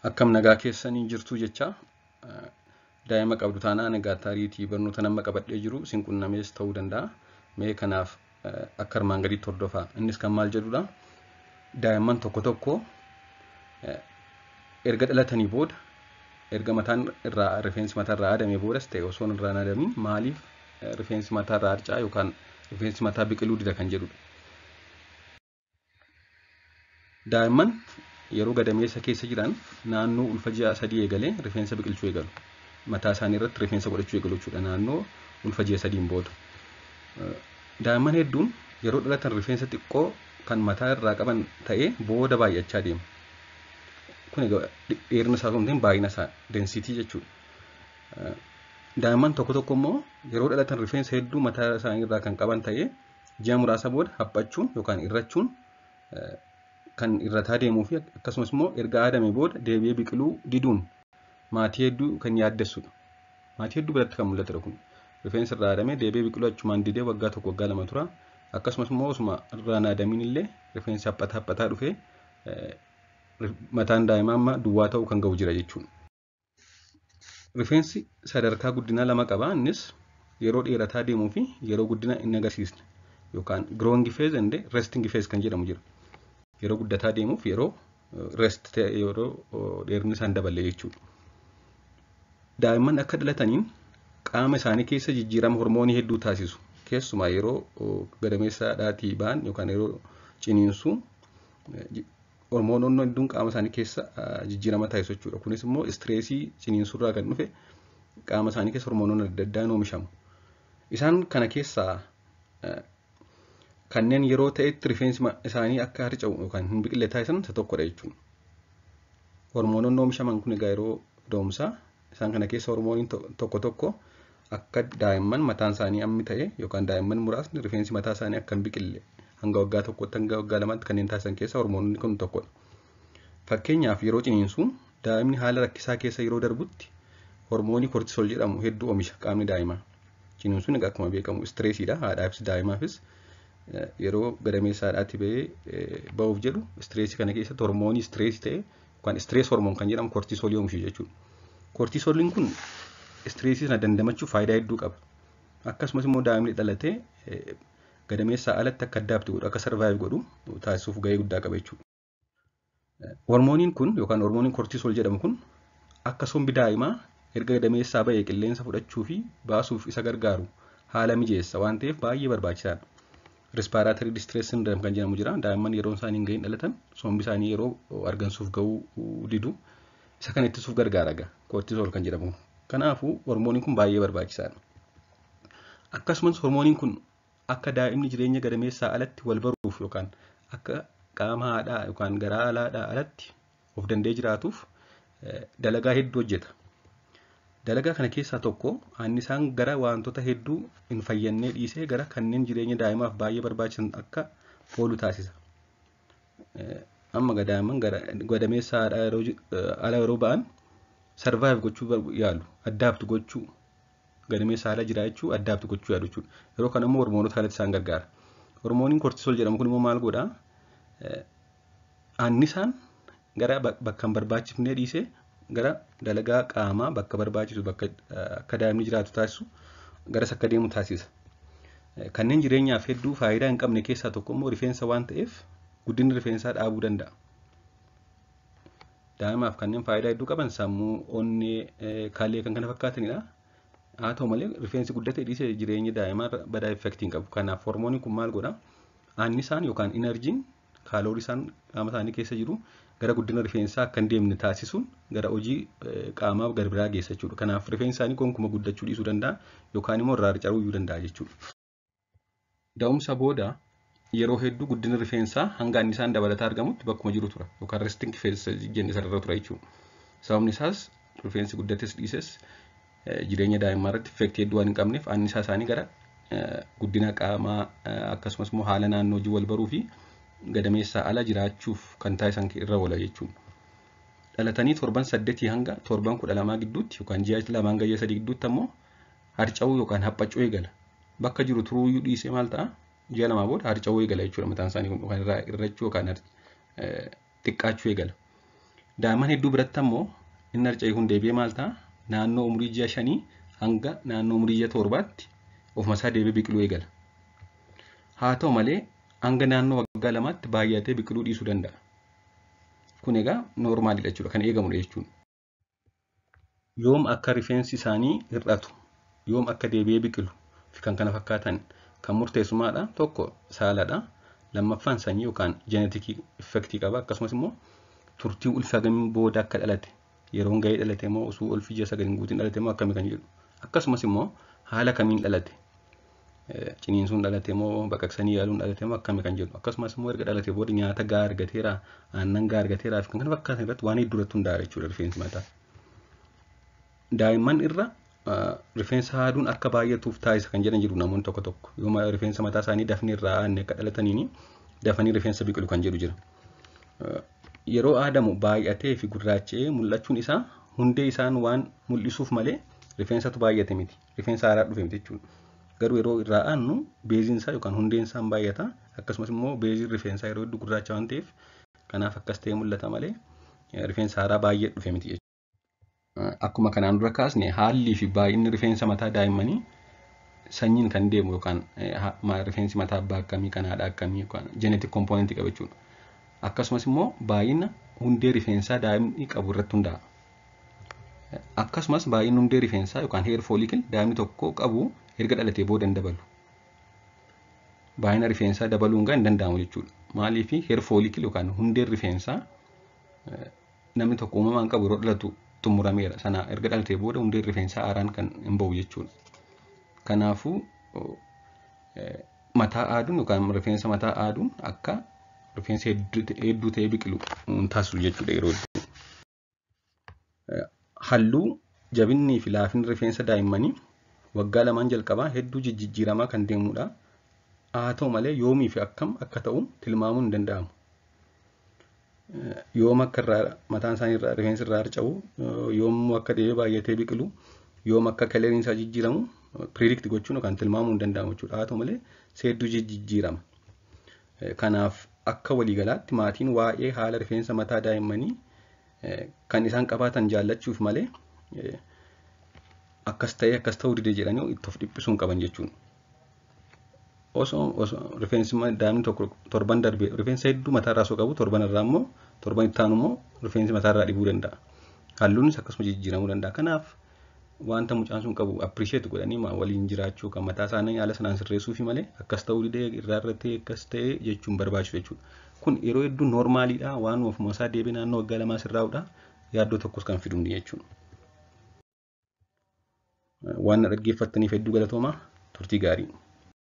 Akkam nagaa keessanii jirtu jecha daa'ima qabdu taanaan egaa taariitii barnoota nama qabadhee jiru isin qunnamees ta'uu danda'a. Mee kanaaf akka armaan gadiitti hordofaa. Innis kan maal jedhudha? Daa'imman tokko tokko erga dhalatanii booda erga mataan irraa rifeensi mataa irraa haadamee boodas ta'e osoo irraa hin haadamin maaliif rifeensi mataa irraa harcaa yookaan rifeensi mataa biqiluu dida kan jedhudha. Daa'imman yeroo gadameessa keessa jiran naannoo ulfa ji'a 3 eegalee rifeensa biqilchuu eegalu. Mataa isaanii irratti rifeensa godhachuu eegalu jechuudha naannoo ulfa ji'a 3 booda. Daa'imman hedduun yeroo dhalatan rifeensa xiqqoo kan mataa irraa qaban ta'ee booda baay'achaa deema. Kun egaa dheerina isaa osoo baay'ina isaa densitii jechuudha. Daa'imman tokko tokko immoo yeroo dhalatan rifeensa hedduu mataa isaanii irraa kan qaban ta'ee ji'a muraasa booda haphachuun yookaan irrachuun kan irrataa deemuu fi akkasumas immoo erga haadamee booda deebi'ee biqiluu diduun maatii hedduu kan yaaddessudha. Maatii hedduu biratti kan mul'atudha kun. Rifeensa irraa haadamee deebi'ee biqiluu achumaan didee waggaa tokko waggaa lama tura. Akkasumas immoo osuma irraa hin haadamin illee rifeensi haphataa dhufee mataan daa'imaa amma duwwaa ta'uu kan ga'u jira jechuudha. Rifeensi sadarkaa guddinaa lama qaba. Innis yeroo dheerataa deemuu fi yeroo guddina hin agarsiisne yookaan growing phase and resting phase kan jedhamu jira. Yeroo guddataa deemuuf yeroo rest ta'e yeroo dheerinni isaan dabalee jechuudha. Daa'imman akka dhalataniin qaama isaanii keessa jijjiirama hormoonii hedduu taasisu. Keessumaa yeroo gadameessa dhaatii ba'an yookaan yeroo ciniinsuu hormoononni hedduun qaama isaanii keessa jijjiirama taasisu jechuudha. Kunis immoo istireesii ciniinsuurraa kan dhufe qaama isaanii keessa hormoononni adda addaan oomishamu. Isaan kana keessaa kanneen yeroo ta'etti rifeensi isaanii akka harca'u yookaan hin biqille taasisan isa tokkodha jechuudha. Hormoononni oomishaman kun egaa yeroo da'umsaa isaan kana keessa hormooniin tokko tokko akka daa'imman mataan isaanii ammi ta'e yookaan daa'imman muraasni rifeensi mataa isaanii akka hin biqille hanga waggaa tokkotti hanga waggaa lamaatti kanneen taasisan keessa hormoononni kun tokkodha. Fakkeenyaaf yeroo ciniinsuu daa'imni haala rakkisaa keessa yeroo darbutti hormoonii kortisool jedhamu hedduu oomisha qaamni daa'imaa. Ciniinsuun egaa akkuma beekamu istireesiidha. Haadhaafis daa'imaafis yeroo gadameessaadhaatti ba'uuf jedhu istireesii kana keessatti hormoonii istireesii ta'e yookaan istirees hormoon kan jedhamu kortisoolii oomishu jechuudha. Kortisooliin kun istireesii sana dandamachuuf faayidaa hedduu qaba. Akkasumas immoo daa'imni dhalatee gadameessaa alatti akka addaabti godhu akka sarvaayiv godhu taasisuuf gahee guddaa qaba jechuudha. Hormooniin kun yookaan hormooniin kortisool jedhamu kun akka sombi daa'imaa erga gadameessaa ba'ee qilleensa fudhachuu fi baasuuf isa gargaaru haala mijeessa waan ta'eef baay'ee barbaachisaadha. Respiratory distress syndrome kan jedhamu jira. Daa'imman yeroo isaanii hin gahin dhalatan sombi isaanii yeroo argansuuf gahuu didu isa kan ittisuuf gargaara kortisool kan jedhamu. Kanaafuu hormooniin kun baay'ee barbaachisaadha. Akkasumas hormooniin kun akka daa'imni jireenya gadameessaa alatti wal baruuf yookaan akka qaama haadhaa yookaan garaa alaadhaa alatti of danda'ee jiraatuuf dalagaa hedduu hojjeta. Dalagaa kana keessaa tokko annisaan gara wantoota hedduu hin fayyannee dhiisee gara kanneen jireenya daa'imaaf baay'ee barbaachisan akka oolu taasisa. Amma daa'imman gadameessaa ala yeroo ba'an sarvaayiv gochuu yaalu, addaabtu gochuu, gadameessaa ala jiraachuu addaabtu gochuu yaalu jechuudha. Yeroo kana immoo hormoonota kanatti isaan gargaara. Hormooniin kortisool jedhamu kun immoo maal godhaa? Annisaan gara bakka hin barbaachifnee dhiisee gara dalagaa qaamaa bakka barbaachisu bakka akka daa'imni jiraatu taasisu garas akka deemu taasisa. Kanneen jireenyaaf hedduu faayidaa hin qabne keessaa tokko immoo rifeensa waan ta'eef guddinni rifeensaa dhaabuu danda'a. Daa'imaaf kanneen faayidaa hedduu qaban sammuu, onnee, kaallee kan kana fakkaatanidha. Haa ta'u malee rifeensi guddatee dhiisee jireenya daa'imaa badaa effektii hin qabu. Kanaaf hormooniin kun maal godhaa? Annisaan yookaan inerjiin kaaloorii isaan qaama isaanii keessa jiru gara guddina rifeensaa akka hin deemne taasisuun gara hojii qaamaaf gara biraa geessa jechuudha. Kanaaf rifeensi isaanii gonkumaa guddachuu dhiisuu danda'a yookaan immoo irraa harca'uu danda'a jechuudha. Da'umsa booda yeroo hedduu guddina rifeensaa hanga annisaan dabalataa argamutti bakkuma jiru tura yookaan resting phase jennee sarara tura jechuudha. Sababni isaas rifeensi guddates dhiises jireenya daa'imaa irratti effektii hedduu waan hin qabneef annisaa isaanii gara guddina qaamaa akkasumas immoo haala naannoo hojii wal baruu fi gadameessaa ala jiraachuuf kan taasisan irra oola jechuudha. Dhalatanii torban 8 hanga torban 12 gidduutti yookaan ji'a 2 hanga ji'a 3 gidduutti ammoo harca'uu yookaan haphachuu eegala. Bakka jiru turuuyyuu dhiisee maal ta'a? Ji'a 2 booda harca'uu eegala jechuudha. Mataan isaanii yookaan irrachuu yookaan xiqqaachuu eegala. Daa'imman hedduu biratti ammoo inni harca'ee kun deebi'ee maal ta'a? Naannoo umurii ji'a 5 hanga naannoo umurii ji'a 7tti ofuma isaa deebi'ee biqiluu eegala. Haa ta'u malee hanga naannoo waggaa 2tti baay'atee biqiluu dhiisuu danda'a. Kun egaa noormaalidha jechuudha, kan eegamudha jechuudha. Yoom akka rifeensi isaanii hir'atu, yoom akka deebi'ee biqilu fi kan kana fakkaatan kan murteessu maadha? Tokko saaladha. Lammaffaan sanyii yookaan jeenetikii effektii qaba. Akkasumas immoo turtii ulfaa gamiin booda akka dhalate, yeroon gahee dhalate moo osoo ulfi ji'a 9 guutiin dhalate moo akkamii kan jedhu. Akkasumas immoo haala kamiin dhalate, ciniinsuun dhalate moo baqaqsanii yaaluun dhalate moo akkamii kan jedhu. Akkasumas immoo erga dhalate booda nyaata gahaa argateera, aannan gahaa argateeraa fi kan kana fakkaatan irratti waan hedduu irratti hundaa'a jechuudha rifeensi mataa. Daa'imman irra rifeensa haaduun akka baay'atuuf taasisa kan jedhan jiru namoonni tokko tokko. Yooma rifeensa mataa isaanii dafnee irraa aanne akka dhalataniini dafanii rifeensa biqilu kan jedhu jira. Yeroo aadamu baay'atee fi gurraacha'ee mul'achuun isaa hundee isaan waan mul'isuuf malee rifeensatu baay'ate miti. Rifeensa haaraa dhufe miti jechuudha. Garuu yeroo irraa aannu beeziin isaa yookaan hundeen isaa baay'ata. Akkasumas immoo beeziin rifeensaa yeroo hedduu gurraacha waan ta'eef kanaaf akkas ta'ee mul'ata malee rifeensa haaraa baay'ee dhufe miti jechuudha. Akkuma kanaan dura kaasne haalli fi baay'inni rifeensa mataa daa'immanii sanyiin kan deemu yookaan rifeensi mataa abbaa akkamii kan haadha akkamii yookaan jeenetik kompoonentii qaba jechuudha. Akkasumas immoo baay'ina hundee rifeensaa daa'imni qabu irratti hundaa'a. Akkasumas baay'inni hundee rifeensaa yookaan heer foolikil daa'imni tokko qabu erga dhalatee booda hin dabalu. Baay'ina rifeensaa dabaluun hin danda'amu jechuudha. Maaliif heer foolikil yookaan hundeen rifeensaa namni tokko uumamaan qabu yeroo dhalatu xumurameera. Sana erga dhalatee booda hundeen rifeensaa haaraan kan hin bahu jechuudha. Kanaafuu mataa aaduun yookaan rifeensa mataa aaduun akka rifeensa hedduu ta'ee biqilu taasisu jechuudha yeroo hedduu. Halluu, jabinnii fi laafinni rifeensa daa'immanii waggaa 2 jalqabaa hedduu jijjiiramaa kan deemudha. Haa ta'u malee yoomii fi akkam akka ta'u tilmaamuun hin danda'amu. Yoom akka mataan isaanii irraa rifeensi irraa harca'u, yoom akka deebi'ee baay'atee biqilu, yoom akka kaleeriin isaa jijjiiramu predict gochuun yookaan tilmaamuu hin danda'amu jechuudha. Haa ta'u malee hedduu jijjiirama. Kanaaf akka waliigalaatti maatiin waa'ee haala rifeensa mataa daa'immanii kan isaan qabaatan jaallachuuf malee akkas ta'uu dide jedhanii itti of dhiphisuun qaban jechuudha. Osoo rifeensi daa'imni tokko torban darbee rifeensa hedduu mataarraa osoo qabu torban irraa immoo torban itti aanu immoo rifeensi mataarraa dhibuu danda'a. Halluunis akkasuma jijjiiramuu danda'a. Kanaaf wanta mucaan sun qabu appreciate godhanii waliin jiraachuu kan mataa isaanii haala sanaan sirreessuufi malee akkas ta'uu didee irraa irratti akkas ta'ee jechuun barbaachisu jechuudha. Kun yeroo hedduu noormaaliidha, waan ofuma isaa deebi'ee naannoo waggaa 2 sirraa'udha. Yaaddoo tokkos kan fidu jechuudha. Waan dhaggeeffattaniif hedduu galatoomaa. Turtii gaarii.